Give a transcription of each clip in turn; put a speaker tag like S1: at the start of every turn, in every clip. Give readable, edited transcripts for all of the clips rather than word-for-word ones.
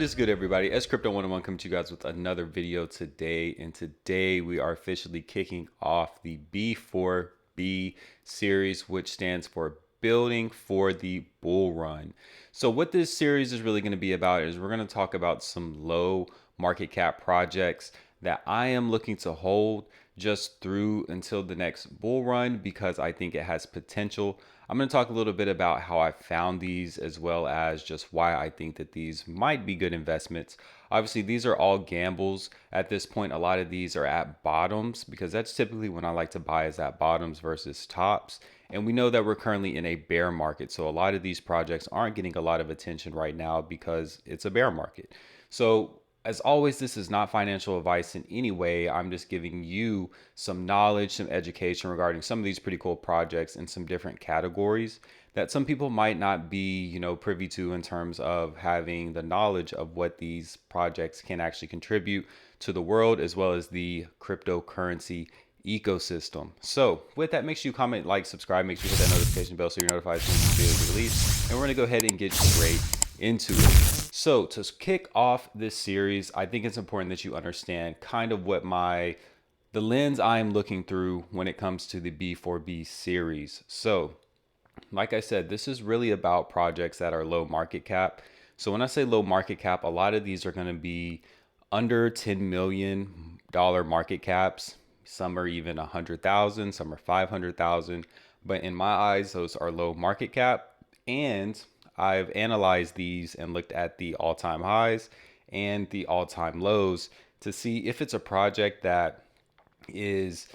S1: What is good, everybody? As Crypto 101 coming to you guys with another video today. And today we are officially kicking off the B4B series, which stands for Building for the Bull Run. So what this series is really going to be about is we're going to talk about some low market cap projects that I am looking to hold just through until the next bull run because I think it has potential. I'm going to talk a little bit about how I found these as well as just why I think that these might be good investments. Obviously, these are all gambles at this point. A lot of these are at bottoms because that's typically when I like to buy is at bottoms versus tops. And we know that we're currently in a bear market. So a lot of these projects aren't getting a lot of attention right now because it's a bear market. So as always, this is not financial advice in any way. I'm just giving you some knowledge, some education regarding some of these pretty cool projects in some different categories that some people might not be, privy to in terms of having the knowledge of what these projects can actually contribute to the world as well as the cryptocurrency ecosystem. So with that, make sure you comment, like, subscribe, make sure you hit that notification bell so you're notified as soon as the videos are released. And we're gonna go ahead and get straight into it. So to kick off this series, I think it's important that you understand kind of what the lens I am looking through when it comes to the B4B series. So like I said, this is really about projects that are low market cap. So when I say low market cap, a lot of these are going to be under $10 million market caps. Some are even 100,000, some are 500,000. But in my eyes, those are low market cap. And I've analyzed these and looked at the all-time highs and the all-time lows to see if it's a project that is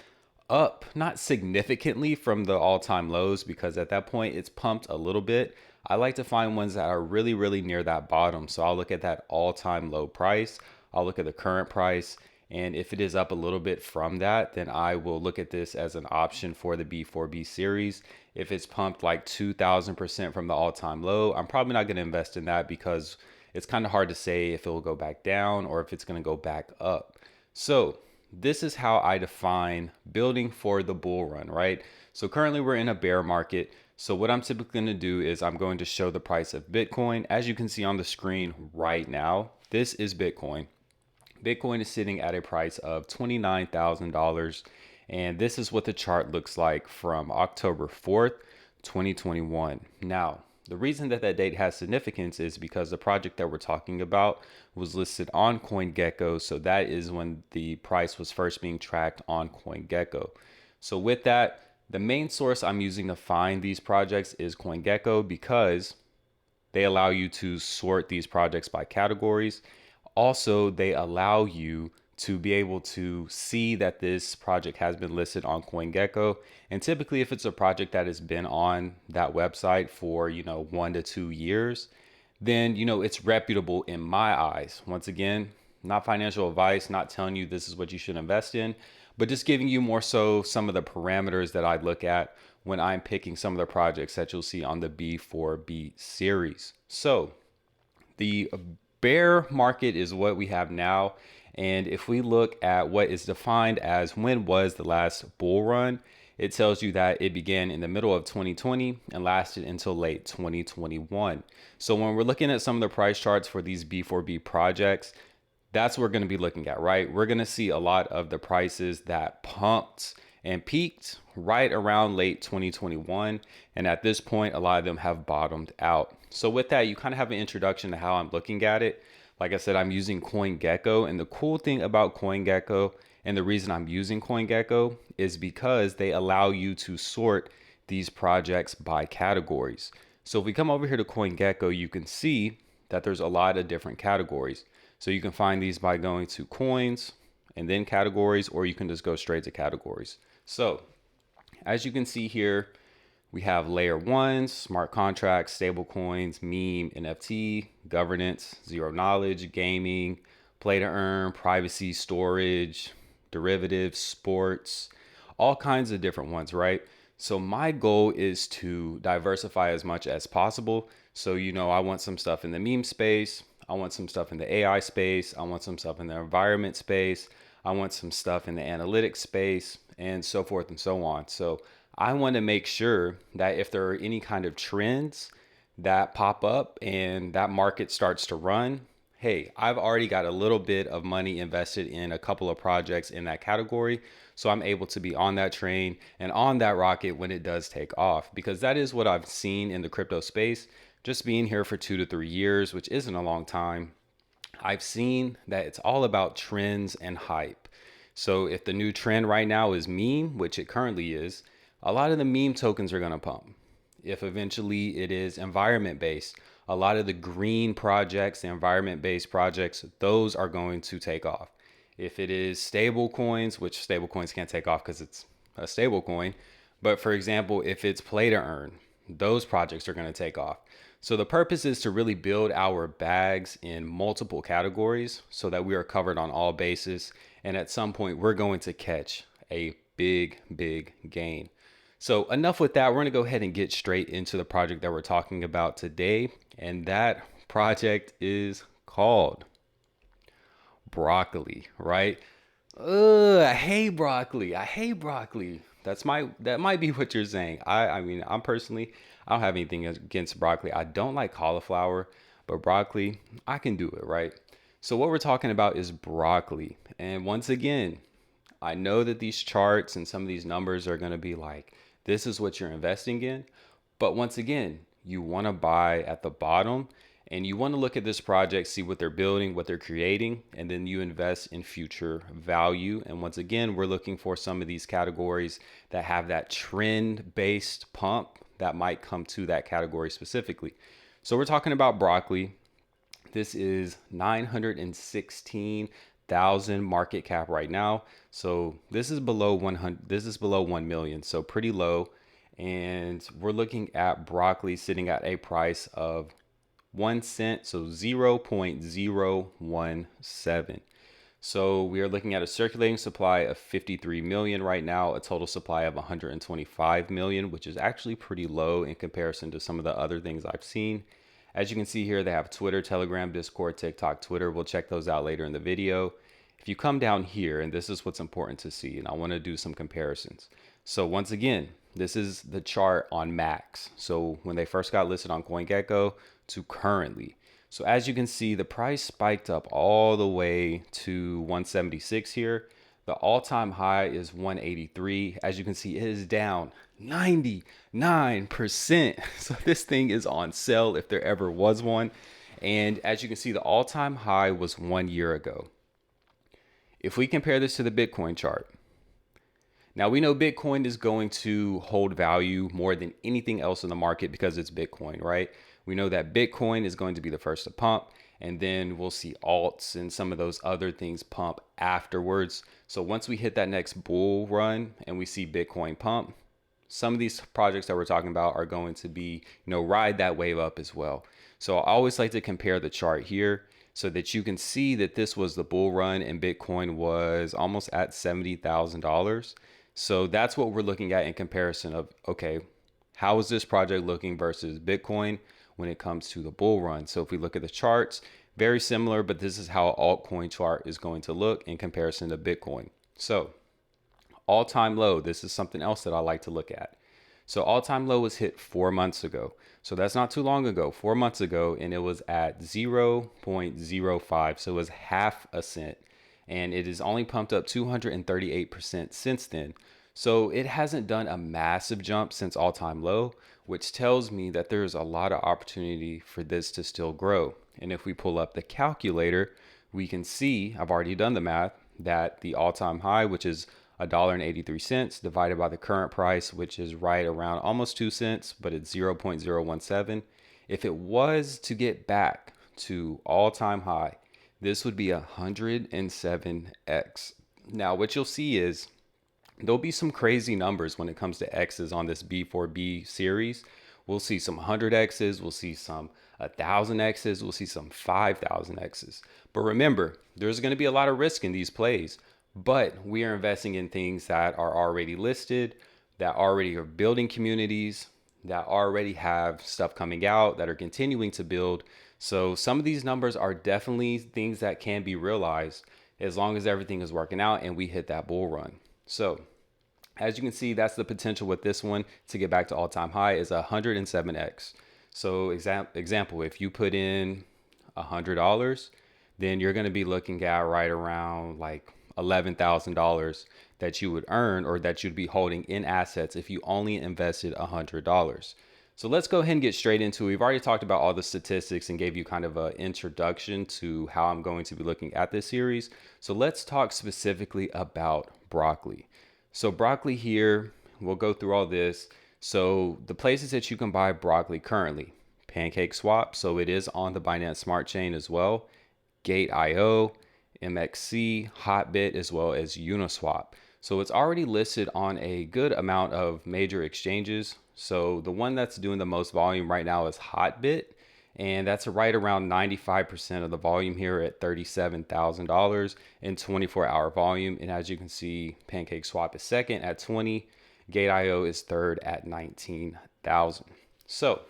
S1: up, not significantly from the all-time lows, because at that point it's pumped a little bit. I like to find ones that are really, really near that bottom. So I'll look at that all-time low price. I'll look at the current price. And if it is up a little bit from that, then I will look at this as an option for the B4B series. If it's pumped like 2,000% from the all-time low, I'm probably not going to invest in that because it's kind of hard to say if it will go back down or if it's going to go back up. So this is how I define building for the bull run, right? So currently we're in a bear market. So what I'm typically going to do is I'm going to show the price of Bitcoin. As you can see on the screen right now, this is Bitcoin. Bitcoin is sitting at a price of $29,000. And this is what the chart looks like from October 4th, 2021. Now, the reason that that date has significance is because the project that we're talking about was listed on CoinGecko. So that is when the price was first being tracked on CoinGecko. So with that, the main source I'm using to find these projects is CoinGecko because they allow you to sort these projects by categories. Also, they allow you to be able to see that this project has been listed on CoinGecko. And typically, if it's a project that has been on that website for, 1 to 2 years, then, it's reputable in my eyes. Once again, not financial advice, not telling you this is what you should invest in, but just giving you more so some of the parameters that I look at when I'm picking some of the projects that you'll see on the B4B series. So the bear market is what we have now. And if we look at what is defined as when was the last bull run, it tells you that it began in the middle of 2020 and lasted until late 2021. So when we're looking at some of the price charts for these B4B projects, that's what we're going to be looking at, right? We're going to see a lot of the prices that pumped and peaked right around late 2021. And at this point, a lot of them have bottomed out. So with that, you kind of have an introduction to how I'm looking at it. Like I said, I'm using CoinGecko. And the cool thing about CoinGecko and the reason I'm using CoinGecko is because they allow you to sort these projects by categories. So if we come over here to CoinGecko, you can see that there's a lot of different categories. So you can find these by going to coins and then categories, or you can just go straight to categories. So as you can see here, we have layer ones, smart contracts, stable coins, meme, NFT, governance, zero knowledge, gaming, play to earn, privacy, storage, derivatives, sports, all kinds of different ones, right? So my goal is to diversify as much as possible. So, I want some stuff in the meme space. I want some stuff in the AI space. I want some stuff in the environment space. I want some stuff in the analytics space and so forth and so on. So I want to make sure that if there are any kind of trends that pop up and that market starts to run, hey, I've already got a little bit of money invested in a couple of projects in that category. So I'm able to be on that train and on that rocket when it does take off, because that is what I've seen in the crypto space. Just being here for 2 to 3 years, which isn't a long time, I've seen that it's all about trends and hype. So if the new trend right now is meme, which it currently is, a lot of the meme tokens are going to pump. If eventually it is environment based, a lot of the green projects, the environment based projects, those are going to take off. If it is stable coins, which stable coins can't take off because it's a stable coin, but for example, if it's play to earn, those projects are going to take off. So the purpose is to really build our bags in multiple categories so that we are covered on all bases. And at some point, we're going to catch a big gain. So enough with that. We're going to go ahead and get straight into the project that we're talking about today. And that project is called Brokoli, right? I hate broccoli. I hate broccoli. That might be what you're saying. I mean, I don't have anything against broccoli. I don't like cauliflower, but broccoli, I can do it, right? So what we're talking about is broccoli. And once again, I know that these charts and some of these numbers are going to be like, this is what you're investing in. But once again, you want to buy at the bottom and you want to look at this project, see what they're building, what they're creating, and then you invest in future value. And once again, we're looking for some of these categories that have that trend based pump that might come to that category specifically. So we're talking about broccoli. This is 916,000 market cap right now. So this is below 100. This is below 1 million. So pretty low. And we're looking at broccoli sitting at a price of 1 cent. So 0.017. So we are looking at a circulating supply of 53 million right now, a total supply of 125 million, which is actually pretty low in comparison to some of the other things I've seen. As you can see here, they have Twitter, Telegram, Discord, TikTok, Twitter. We'll check those out later in the video. If you come down here, and this is what's important to see, and I want to do some comparisons. So once again, this is the chart on max. So when they first got listed on CoinGecko to currently. So as you can see, the price spiked up all the way to 176 here. The all-time high is 183. As you can see, it is down 99%. So this thing is on sale if there ever was one. And as you can see, the all-time high was 1 year ago. If we compare this to the Bitcoin chart, now we know Bitcoin is going to hold value more than anything else in the market because it's Bitcoin, right? We know that Bitcoin is going to be the first to pump, and then we'll see alts and some of those other things pump afterwards. So once we hit that next bull run and we see Bitcoin pump, some of these projects that we're talking about are going to be, ride that wave up as well. So I always like to compare the chart here so that you can see that this was the bull run and Bitcoin was almost at $70,000. So that's what we're looking at in comparison of, okay, how is this project looking versus Bitcoin when it comes to the bull run? So if we look at the charts, very similar, but this is how altcoin chart is going to look in comparison to Bitcoin. So all-time low, this is something else that I like to look at. So all-time low was hit 4 months ago. So that's not too long ago, 4 months ago, and it was at 0.05. So it was half a cent. And it has only pumped up 238% since then. So it hasn't done a massive jump since all-time low, which tells me that there's a lot of opportunity for this to still grow. And if we pull up the calculator, we can see, I've already done the math, that the all-time high, which is $1.83 divided by the current price, which is right around almost 2 cents, but it's 0.017. If it was to get back to all-time high, this would be 107x. Now, what you'll see is there'll be some crazy numbers when it comes to X's on this B4B series. We'll see some 100X's, we'll see some 1,000X's, we'll see some 5,000X's. But remember, there's going to be a lot of risk in these plays, but we are investing in things that are already listed, that already are building communities, that already have stuff coming out, that are continuing to build. So some of these numbers are definitely things that can be realized as long as everything is working out and we hit that bull run. So as you can see, that's the potential with this one to get back to all-time high is 107x. So example, if you put in $100 then you're going to be looking at right around like $11,000 that you would earn, or that you'd be holding in assets if you only invested $100. So let's go ahead and get straight into it. We've already talked about all the statistics and gave you kind of an introduction to how I'm going to be looking at this series. So let's talk specifically about broccoli. So broccoli here, we'll go through all this. So the places that you can buy broccoli currently: Pancake Swap, so it is on the Binance Smart Chain as well; Gate.io, MXC, Hotbit, as well as Uniswap. So it's already listed on a good amount of major exchanges. So the one that's doing the most volume right now is Hotbit, and that's right around 95% of the volume here at $37,000 in 24-hour volume. And as you can see, Pancake Swap is second at 20, Gate.io is third at 19,000. So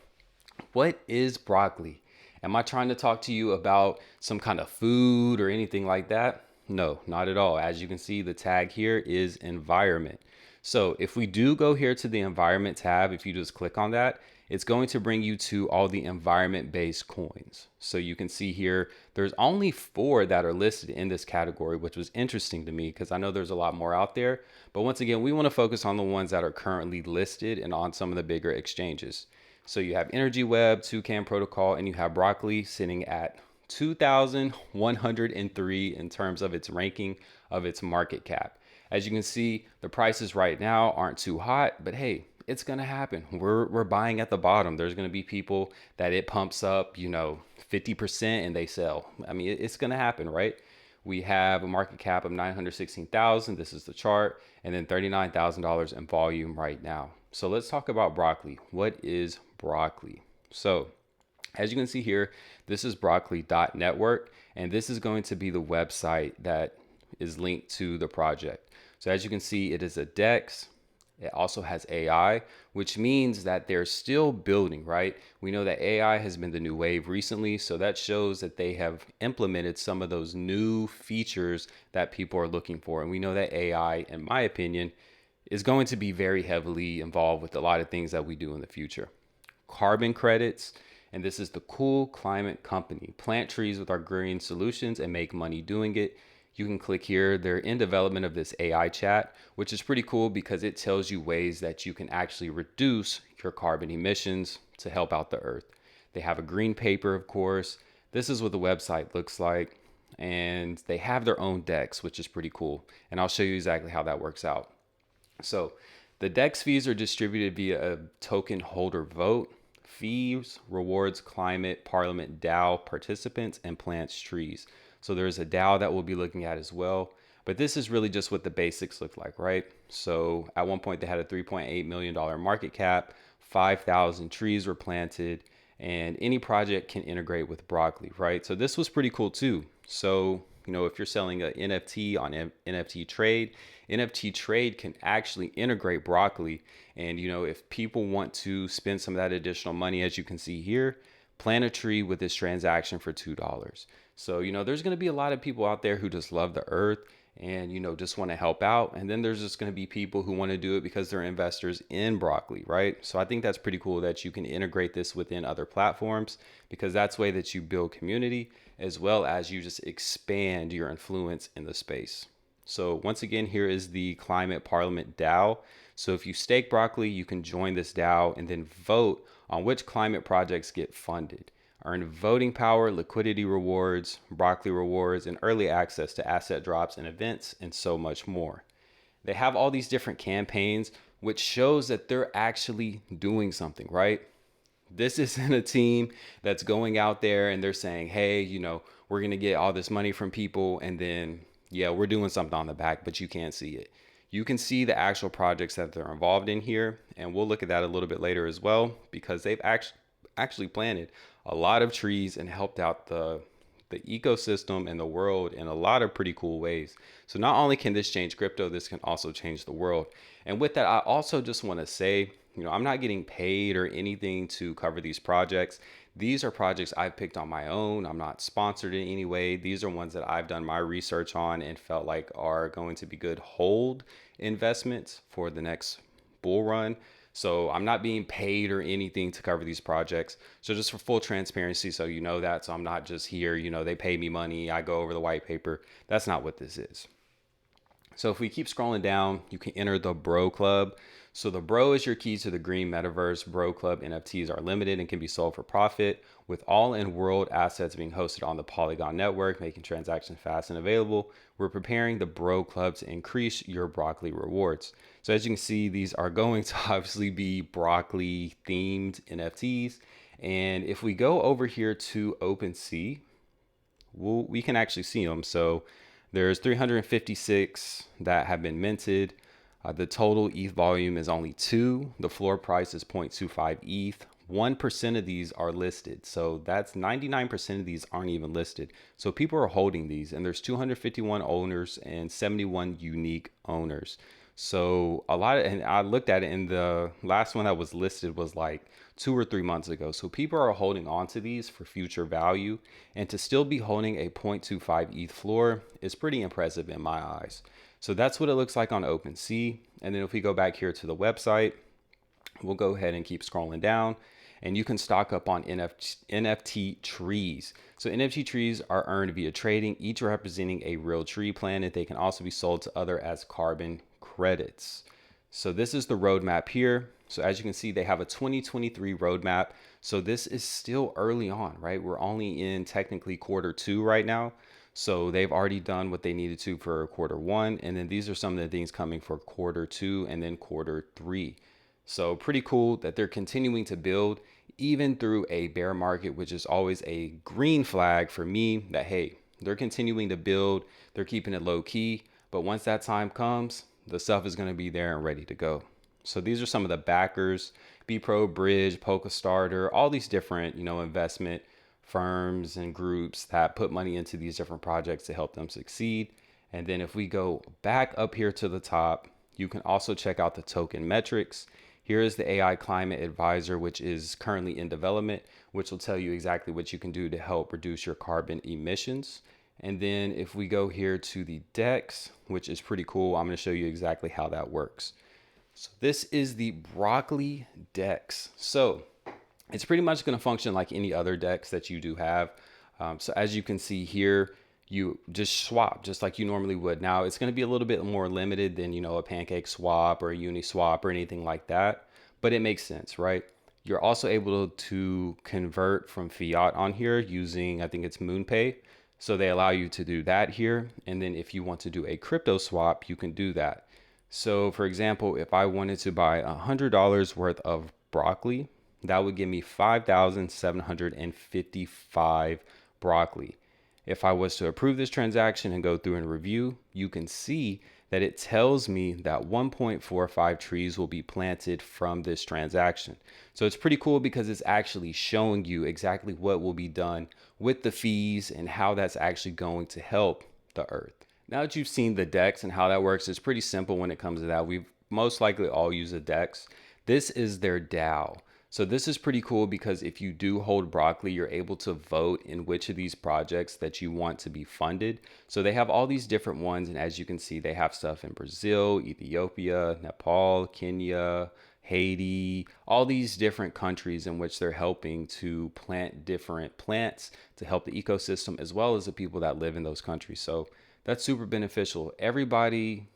S1: what is broccoli? Am I trying to talk to you about some kind of food or anything like that? No, not at all. As you can see, the tag here is environment. So if we do go here to the environment tab, if you just click on that, it's going to bring you to all the environment-based coins. So you can see here, there's only 4 that are listed in this category, which was interesting to me because I know there's a lot more out there. But once again, we want to focus on the ones that are currently listed and on some of the bigger exchanges. So you have Energy Web, Toucan Protocol, and you have Broccoli sitting at 2,103 in terms of its ranking of its market cap. As you can see, the prices right now aren't too hot, but hey, it's going to happen. We're buying at the bottom. There's going to be people that it pumps up, 50% and they sell. I mean, it's going to happen, right? We have a market cap of 916,000. This is the chart, and then $39,000 in volume right now. So let's talk about broccoli. What is broccoli? So as you can see here, this is broccoli.network, and this is going to be the website that is linked to the project. So as you can see, it is a DEX. It also has AI, which means that they're still building, right? We know that AI has been the new wave recently, so that shows that they have implemented some of those new features that people are looking for. And we know that AI, in my opinion, is going to be very heavily involved with a lot of things that we do in the future. Carbon credits, and this is the Cool Climate Company. Plant trees with our green solutions and make money doing it. You can click here. They're in development of this AI chat, which is pretty cool because it tells you ways that you can actually reduce your carbon emissions to help out the earth. They have a green paper, of course. This is what the website looks like. And they have their own DEX, which is pretty cool. And I'll show you exactly how that works out. So the DEX fees are distributed via a token holder vote. Fees rewards climate parliament DAO participants and plants trees. So there's a DAO that we'll be looking at as well. But this is really just what the basics look like, right? So at one point they had a $3.8 million market cap, 5,000 trees were planted, and any project can integrate with broccoli, right? So this was pretty cool too. So, if you're selling an NFT on NFTree, NFTree can actually integrate broccoli. And, if people want to spend some of that additional money, as you can see here, plant a tree with this transaction for $2. So, there's going to be a lot of people out there who just love the earth and, just want to help out. And then there's just going to be people who want to do it because they're investors in broccoli, right? So I think that's pretty cool that you can integrate this within other platforms, because that's the way that you build community as well as you just expand your influence in the space. So once again, here is the Climate Parliament DAO. So if you stake broccoli, you can join this DAO and then vote on which climate projects get funded. Earn voting power, liquidity rewards, broccoli rewards, and early access to asset drops and events, and so much more. They have all these different campaigns, which shows that they're actually doing something, right? This isn't a team that's going out there and they're saying, hey, we're going to get all this money from people, and then, yeah, we're doing something on the back, but you can't see it. You can see the actual projects that they're involved in here, and we'll look at that a little bit later as well, because they've actually planted a lot of trees and helped out the ecosystem and the world in a lot of pretty cool ways. So not only can this change crypto, this can also change the world. And with that, I also just want to say, I'm not getting paid or anything to cover these projects. These are projects I've picked on my own. I'm not sponsored in any way. These are ones that I've done my research on and felt like are going to be good hold investments for the next bull run. So I'm not being paid or anything to cover these projects. So just for full transparency, so you know that. So I'm not just here, they pay me money, I go over the white paper. That's not what this is. So if we keep scrolling down, you can enter the Bro Club. So the Bro is your key to the green metaverse. Bro Club NFTs are limited and can be sold for profit, with all in world assets being hosted on the Polygon network, making transactions fast and available. We're preparing the Bro Club to increase your broccoli rewards. So as you can see, these are going to obviously be broccoli themed NFTs. And if we go over here to OpenSea, we can actually see them. So there's 356 that have been minted. The total ETH volume is only 2. The floor price is 0.25 ETH. 1% of these are listed. So that's 99% of these aren't even listed. So people are holding these, and there's 251 owners and 71 unique owners. So a lot of, and I looked at it, and the last one that was listed was like 2 or 3 months ago. So people are holding on to these for future value, and to still be holding a 0.25 ETH floor is pretty impressive in my eyes. So that's what it looks like on OpenSea. And then if we go back here to the website, we'll go ahead and keep scrolling down, and you can stock up on NFT trees. So NFT trees are earned via trading, each representing a real tree planted. They can also be sold to others as carbon credits. So this is the roadmap here. So as you can see, they have a 2023 roadmap. So this is still early on, right? We're only in technically Q2 right now. So they've already done what they needed to for Q1. And then these are some of the things coming for Q2 and then Q3. So pretty cool that they're continuing to build even through a bear market, which is always a green flag for me that, hey, they're continuing to build, they're keeping it low key. But once that time comes, the stuff is going to be there and ready to go. So these are some of the backers: B-Pro, Bridge, Polka Starter, all these different, investment firms and groups that put money into these different projects to help them succeed. And then if we go back up here to the top, you can also check out the token metrics. Here is the AI Climate Advisor, which is currently in development, which will tell you exactly what you can do to help reduce your carbon emissions. And then if we go here to the DEX, which is pretty cool, I'm going to show you exactly how that works. So this is the Broccoli DEX. So it's pretty much going to function like any other DEX that you do have. So as you can see here, you just swap just like you normally would. Now it's going to be a little bit more limited than, a Pancake Swap or a Uniswap or anything like that, but it makes sense, right? You're also able to convert from fiat on here using, I think it's MoonPay. So they allow you to do that here. And then if you want to do a crypto swap, you can do that. So for example, if I wanted to buy $100 worth of broccoli, that would give me 5,755 broccoli. If I was to approve this transaction and go through and review, you can see that it tells me that 1.45 trees will be planted from this transaction. So it's pretty cool because it's actually showing you exactly what will be done with the fees and how that's actually going to help the earth. Now that you've seen the DEX and how that works, it's pretty simple when it comes to that. We've most likely all use a DEX. This is their DAO. So this is pretty cool because if you do hold broccoli, you're able to vote in which of these projects that you want to be funded. So they have all these different ones. And as you can see, they have stuff in Brazil, Ethiopia, Nepal, Kenya, Haiti, all these different countries in which they're helping to plant different plants to help the ecosystem as well as the people that live in those countries. So that's super beneficial. Everybody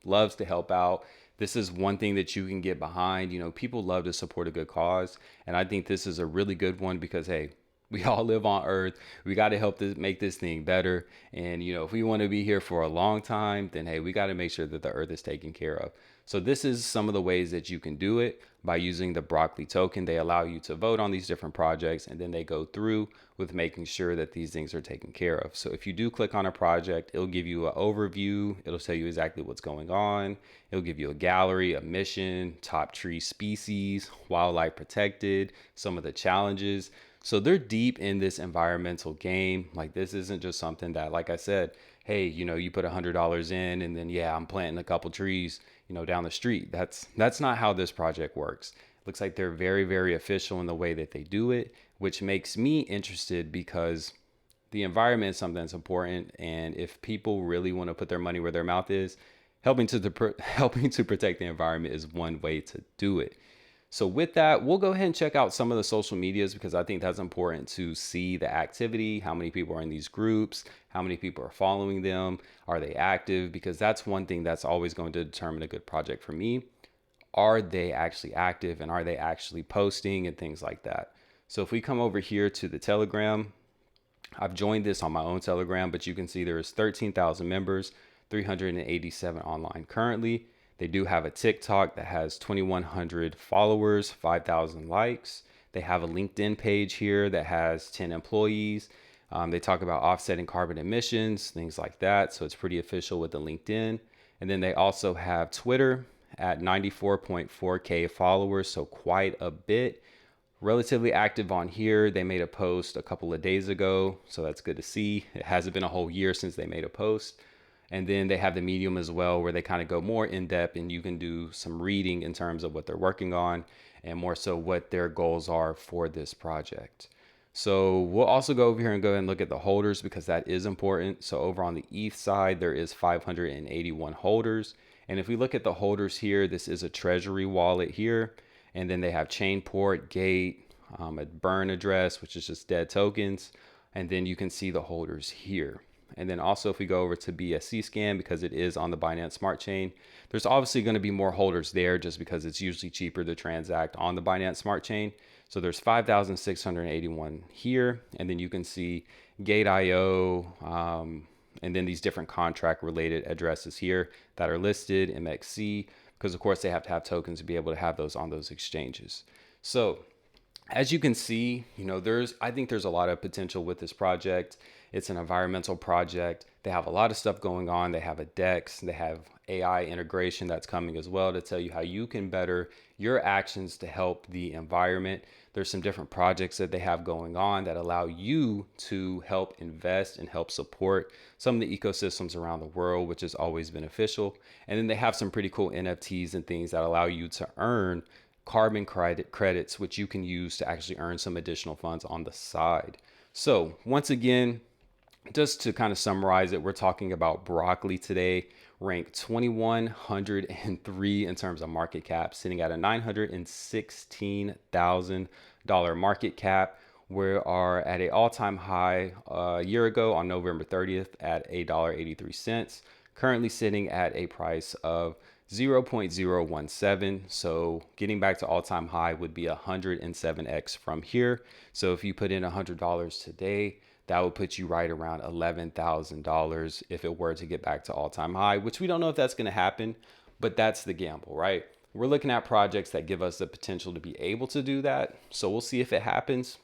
S1: loves to help out. This is one thing that you can get behind. People love to support a good cause. And I think this is a really good one because, hey, we all live on earth. We got to help make this thing better. And, if we want to be here for a long time, then, hey, we got to make sure that the earth is taken care of. So this is some of the ways that you can do it by using the broccoli token. They allow you to vote on these different projects, and then they go through with making sure that these things are taken care of. So if you do click on a project, it'll give you an overview. It'll tell you exactly what's going on. It'll give you a gallery, a mission, top tree species, wildlife protected, some of the challenges. So they're deep in this environmental game. Like, this isn't just something that, like I said, hey, you put $100 in and then, yeah, I'm planting a couple trees, down the street. That's not how this project works. It looks like they're very, very official in the way that they do it, which makes me interested because the environment is something that's important. And if people really want to put their money where their mouth is, helping to protect the environment is one way to do it. So with that, we'll go ahead and check out some of the social medias because I think that's important to see the activity, how many people are in these groups, how many people are following them, are they active? Because that's one thing that's always going to determine a good project for me. Are they actually active and are they actually posting and things like that? So if we come over here to the Telegram, I've joined this on my own Telegram, but you can see there is 13,000 members, 387 online currently. They do have a TikTok that has 2,100 followers, 5,000 likes. They have a LinkedIn page here that has 10 employees. They talk about offsetting carbon emissions, things like that. So it's pretty official with the LinkedIn. And then they also have Twitter at 94.4K followers, so quite a bit. Relatively active on here. They made a post a couple of days ago, so that's good to see. It hasn't been a whole year since they made a post. And then they have the Medium as well, where they kind of go more in depth and you can do some reading in terms of what they're working on and more so what their goals are for this project. So we'll also go over here and go ahead and look at the holders because that is important. So over on the ETH side, there is 581 holders. And if we look at the holders here, this is a treasury wallet here. And then they have chain port, gate, a burn address, which is just dead tokens. And then you can see the holders here. And then also if we go over to BSC scan, because it is on the Binance Smart Chain, there's obviously going to be more holders there just because it's usually cheaper to transact on the Binance Smart Chain. So there's 5,681 here. And then you can see Gate.io, and then these different contract related addresses here that are listed, MXC, because of course they have to have tokens to be able to have those on those exchanges. So as you can see, I think there's a lot of potential with this project. It's an environmental project. They have a lot of stuff going on. They have a DEX, they have AI integration that's coming as well to tell you how you can better your actions to help the environment. There's some different projects that they have going on that allow you to help invest and help support some of the ecosystems around the world, which is always beneficial. And then they have some pretty cool NFTs and things that allow you to earn carbon credits, which you can use to actually earn some additional funds on the side. So once again, just to kind of summarize it, we're talking about Brokoli today, ranked 2,103 in terms of market cap, sitting at a $916,000 market cap. We are at an all-time high a year ago on November 30th at $1.83, currently sitting at a price of 0.017. So getting back to all-time high would be 107x from here. So if you put in $100 today, that would put you right around $11,000 if it were to get back to all-time high, which we don't know if that's going to happen, but that's the gamble, right? We're looking at projects that give us the potential to be able to do that. So we'll see if it happens,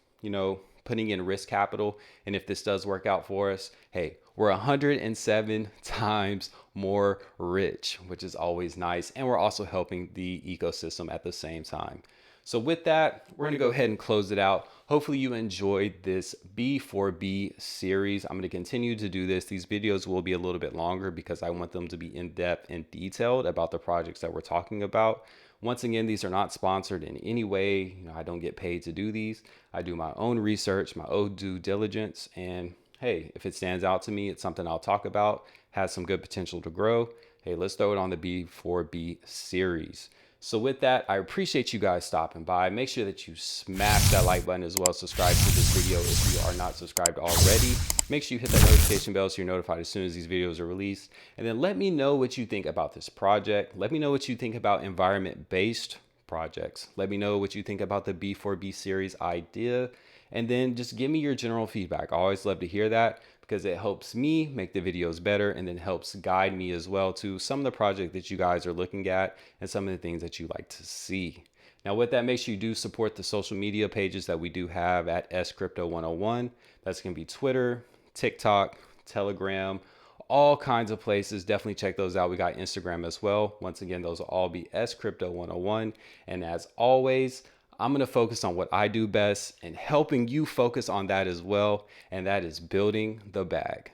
S1: putting in risk capital. And if this does work out for us, hey, we're 107 times more rich, which is always nice. And we're also helping the ecosystem at the same time. So with that, we're going to go ahead and close it out. Hopefully you enjoyed this B4B series. I'm going to continue to do this. These videos will be a little bit longer because I want them to be in depth and detailed about the projects that we're talking about. Once again, these are not sponsored in any way. I don't get paid to do these. I do my own research, my own due diligence. And hey, if it stands out to me, it's something I'll talk about, has some good potential to grow. Hey, let's throw it on the B4B series. So with that, I appreciate you guys stopping by. Make sure that you smash that like button as well. Subscribe to this video if you are not subscribed already. Make sure you hit that notification bell so you're notified as soon as these videos are released. And then let me know what you think about this project. Let me know what you think about environment-based projects. Let me know what you think about the B4B series idea. And then just give me your general feedback. I always love to hear that, because it helps me make the videos better and then helps guide me as well to some of the projects that you guys are looking at and some of the things that you like to see. Now with that, make sure you do support the social media pages that we do have at SCrypto101. That's going to be Twitter, TikTok, Telegram, all kinds of places. Definitely check those out. We got Instagram as well. Once again, those will all be SCrypto101. And as always, I'm going to focus on what I do best and helping you focus on that as well. And that is building the bag.